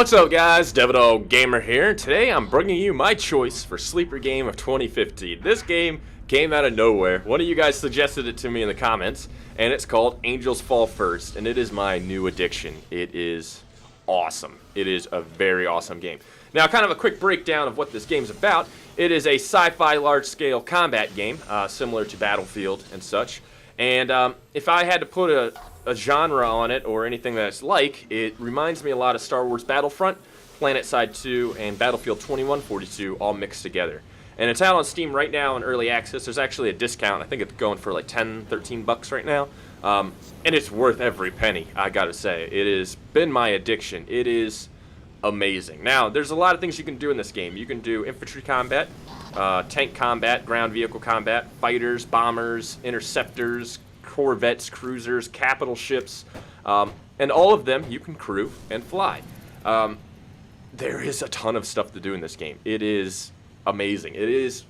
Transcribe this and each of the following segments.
What's up, guys? Devadog Gamer here. Today I'm bringing you my choice for sleeper game of 2015. This game came out of nowhere. One of you guys suggested it to me in the comments, and it's called Angels Fall First, and it is my new addiction. It is awesome. It is a very awesome game. Now, kind of a quick breakdown of what this game's about. It is a sci-fi large-scale combat game, similar to Battlefield and such. And if I had to put a genre on it or anything that it's like, it reminds me a lot of Star Wars Battlefront, PlanetSide 2, and Battlefield 2142 all mixed together. And it's out on Steam right now in early access. There's actually a discount. I think it's going for like 10, 13 bucks right now. And it's worth every penny, I gotta say. It has been my addiction. It is amazing. Now, there's a lot of things you can do in this game. You can do infantry combat, tank combat, ground vehicle combat, fighters, bombers, interceptors, corvettes, cruisers, capital ships, and all of them you can crew and fly. There is a ton of stuff to do in this game. It is amazing. It's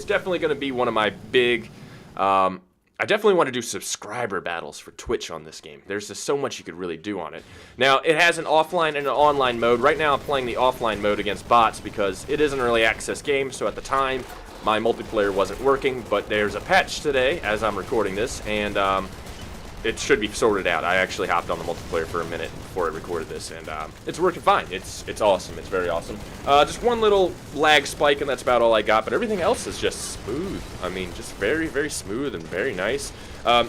definitely going to be one of my big, I definitely want to do subscriber battles for Twitch on this game. There's just so much you could really do on it. Now, it has an offline and an online mode. Right now I'm playing the offline mode against bots because it is an early access game, so at the time my multiplayer wasn't working, but there's a patch today as I'm recording this, and it should be sorted out. I actually hopped on the multiplayer for a minute before I recorded this, and it's working fine. It's awesome. It's very awesome. Just one little lag spike, and that's about all I got, but everything else is just smooth. I mean, just very, very smooth and very nice.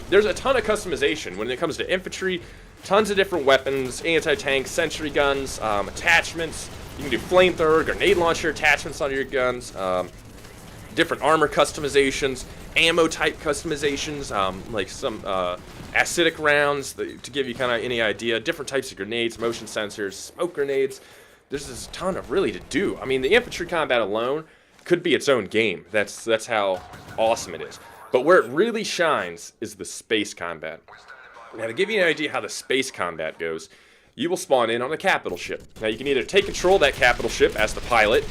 There's a ton of customization when it comes to infantry. Tons of different weapons, anti-tank, sentry guns, attachments. You can do flamethrower, grenade launcher attachments on your guns. Different armor customizations, ammo type customizations, like some acidic rounds to give you kind of any idea. Different types of grenades, motion sensors, smoke grenades. There's just a ton of really to do. I mean, the infantry combat alone could be its own game. That's how awesome it is. But where it really shines is the space combat. Now, to give you an idea how the space combat goes, you will spawn in on a capital ship. Now, you can either take control of that capital ship as the pilot,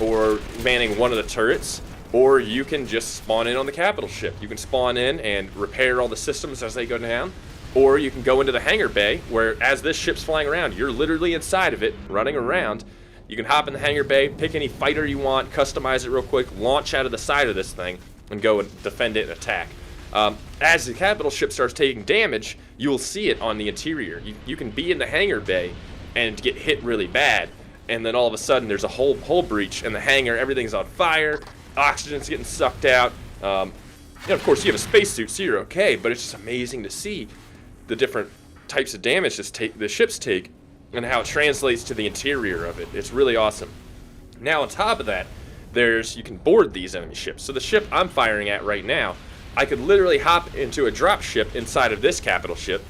or manning one of the turrets, or you can just spawn in on the capital ship. You can spawn in and repair all the systems as they go down, or you can go into the hangar bay, where as this ship's flying around, you're literally inside of it, running around. You can hop in the hangar bay, pick any fighter you want, customize it real quick, launch out of the side of this thing, and go and defend it and attack. As the capital ship starts taking damage, you will see it on the interior. You can be in the hangar bay and get hit really bad, and then all of a sudden there's a hull breach in the hangar, everything's on fire, oxygen's getting sucked out. And of course you have a spacesuit, so you're okay, but it's just amazing to see the different types of damage the ships take and how it translates to the interior of it. It's really awesome. Now on top of that, you can board these enemy ships. So the ship I'm firing at right now, I could literally hop into a drop ship inside of this capital ship.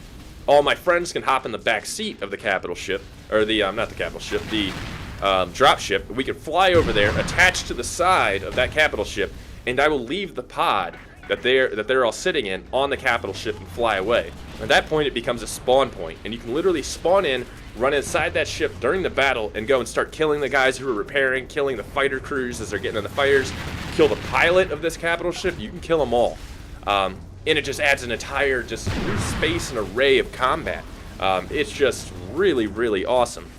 All my friends can hop in the back seat of the capital ship, or the, not the capital ship, the drop ship. We can fly over there, attach to the side of that capital ship, and I will leave the pod that they're all sitting in on the capital ship and fly away. At that point, it becomes a spawn point, and you can literally spawn in, run inside that ship during the battle, and go and start killing the guys who are repairing, killing the fighter crews as they're getting in the fighters, kill the pilot of this capital ship. You can kill them all. And it just adds an entire new space and array of combat. It's just really, really awesome.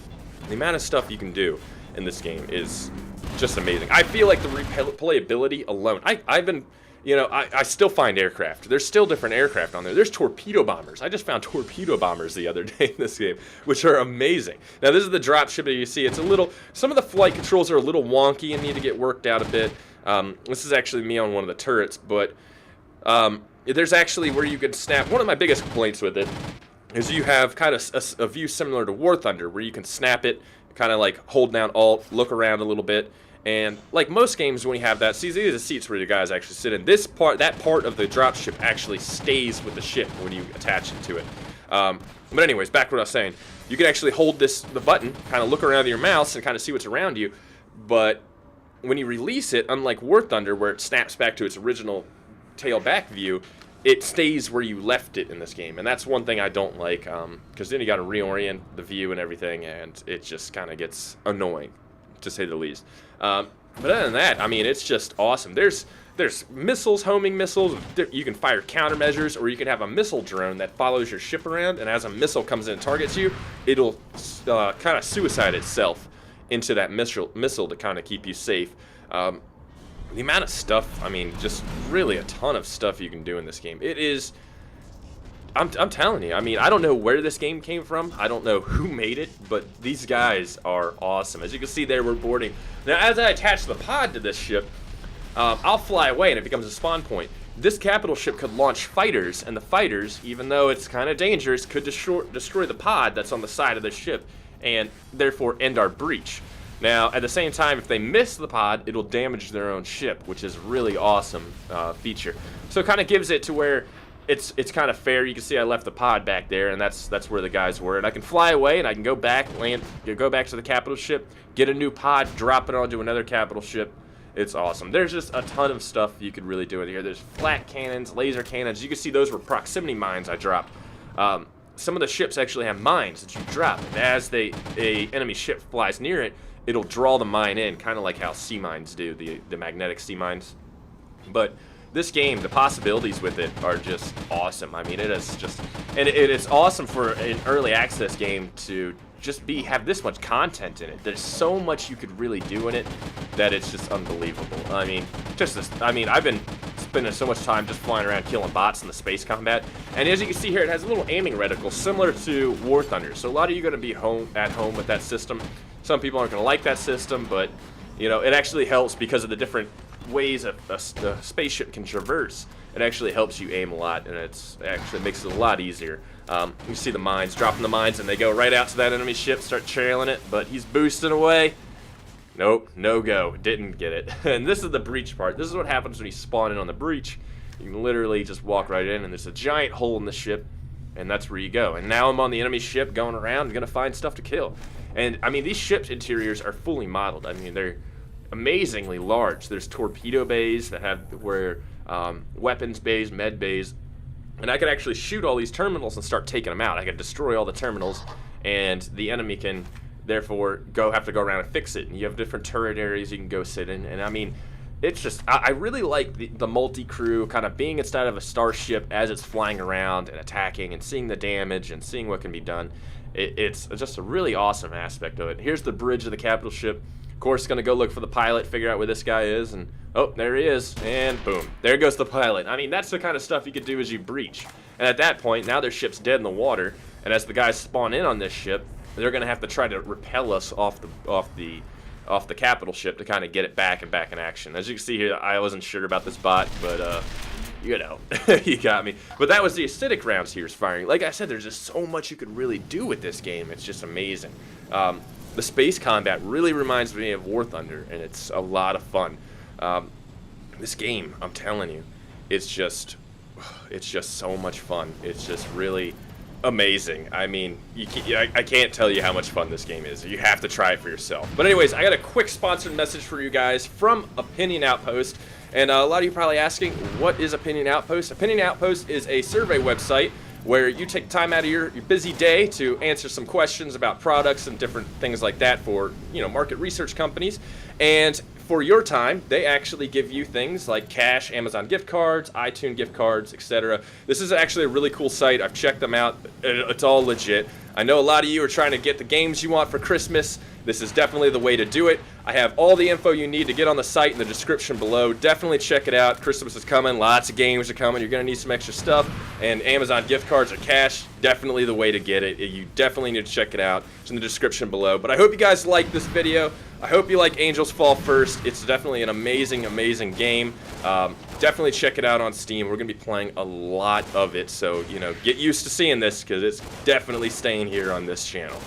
The amount of stuff you can do in this game is just amazing. I feel like the replayability alone, I still find aircraft. There's still different aircraft on there. There's torpedo bombers. I just found torpedo bombers the other day in this game, which are amazing. Now, this is the drop ship that you see. Some of the flight controls are a little wonky and need to get worked out a bit. This is actually me on one of the turrets, but there's actually where you can snap. One of my biggest complaints with it is you have kind of a view similar to War Thunder, where you can snap it, kind of like hold down Alt, look around a little bit, and like most games when you have that, see, these are the seats where the guys actually sit in. That part of the drop ship actually stays with the ship when you attach it to it. But anyways, back to what I was saying. You can actually hold the button, kind of look around with your mouse and kind of see what's around you, but when you release it, unlike War Thunder, where it snaps back to its original tail back view, it stays where you left it in this game, and that's one thing I don't like, because then you got to reorient the view and everything, and it just kind of gets annoying, to say the least. But other than that, I mean, it's just awesome. There's there's missiles, homing missiles. You can fire countermeasures, or you can have a missile drone that follows your ship around, and as a missile comes in and targets you, it'll kind of suicide itself into that missile to kind of keep you safe. The amount of stuff, I mean, just really a ton of stuff you can do in this game. It is, I'm telling you, I mean, I don't know where this game came from. I don't know who made it, but these guys are awesome. As you can see there, we're boarding. Now, as I attach the pod to this ship, I'll fly away and it becomes a spawn point. This capital ship could launch fighters, and the fighters, even though it's kind of dangerous, could destroy the pod that's on the side of the ship and therefore end our breach. Now, at the same time, if they miss the pod, it'll damage their own ship, which is a really awesome feature. So it kind of gives it to where it's kind of fair. You can see I left the pod back there, and that's where the guys were. And I can fly away, and I can go back, go back to the capital ship, get a new pod, drop it onto another capital ship. It's awesome. There's just a ton of stuff you could really do in here. There's flat cannons, laser cannons. You can see those were proximity mines I dropped. Some of the ships actually have mines that you drop. And as a enemy ship flies near it, it'll draw the mine in, kind of like how sea mines do, the magnetic sea mines. But this game, the possibilities with it are just awesome. I mean, it is just, and it's awesome for an early access game to just have this much content in it. There's so much you could really do in it that it's just unbelievable. I mean, I've been spending so much time just flying around killing bots in the space combat, and as you can see here, it has a little aiming reticle similar to War Thunder. So a lot of you are going to be at home with that system. Some people aren't going to like that system, but you know, it actually helps because of the different ways a spaceship can traverse. It actually helps you aim a lot, and actually makes it a lot easier. You see the mines, dropping the mines, and they go right out to that enemy ship, start trailing it, but he's boosting away. Nope, no go, didn't get it. And this is the breach part. This is what happens when you spawn in on the breach. You can literally just walk right in, and there's a giant hole in the ship, and that's where you go. And now I'm on the enemy ship going around, gonna find stuff to kill. And I mean, these ships' interiors are fully modeled. I mean, they're amazingly large. There's torpedo bays that have weapons bays, med bays, and I could actually shoot all these terminals and start taking them out. I could destroy all the terminals, and the enemy can therefore have to go around and fix it. And you have different turret areas you can go sit in. And I mean, it's just, I really like the multi-crew kind of being inside of a starship as it's flying around and attacking and seeing the damage and seeing what can be done. It's just a really awesome aspect of it. Here's the bridge of the capital ship. Of course, gonna go look for the pilot, figure out where this guy is, and oh, there he is, and boom, there goes the pilot. I mean, that's the kind of stuff you could do as you breach. And at that point, now their ship's dead in the water, and as the guys spawn in on this ship, they're gonna have to try to repel us off the capital ship to kind of get it back in action. As you can see here, I wasn't sure about this bot, but you know, you got me. But that was the acidic rounds he was firing. Like I said, there's just so much you could really do with this game. It's just amazing. The space combat really reminds me of War Thunder, and it's a lot of fun. This game, I'm telling you, it's just so much fun. It's just really amazing. I mean, I can't tell you how much fun this game is. You have to try it for yourself. But anyways, I got a quick sponsored message for you guys from Opinion Outpost. And a lot of you are probably asking, what is Opinion Outpost? Opinion Outpost is a survey website where you take time out of your busy day to answer some questions about products and different things like that for, you know, market research companies. And for your time, they actually give you things like cash, Amazon gift cards, iTunes gift cards, etc. This is actually a really cool site. I've checked them out. It's all legit. I know a lot of you are trying to get the games you want for Christmas. This is definitely the way to do it. I have all the info you need to get on the site in the description below. Definitely check it out. Christmas is coming. Lots of games are coming. You're going to need some extra stuff. And Amazon gift cards or cash, definitely the way to get it. You definitely need to check it out. It's in the description below. But I hope you guys like this video. I hope you like Angels Fall First. It's definitely an amazing, amazing game. Definitely check it out on Steam. We're going to be playing a lot of it. So, you know, get used to seeing this because it's definitely staying here on this channel.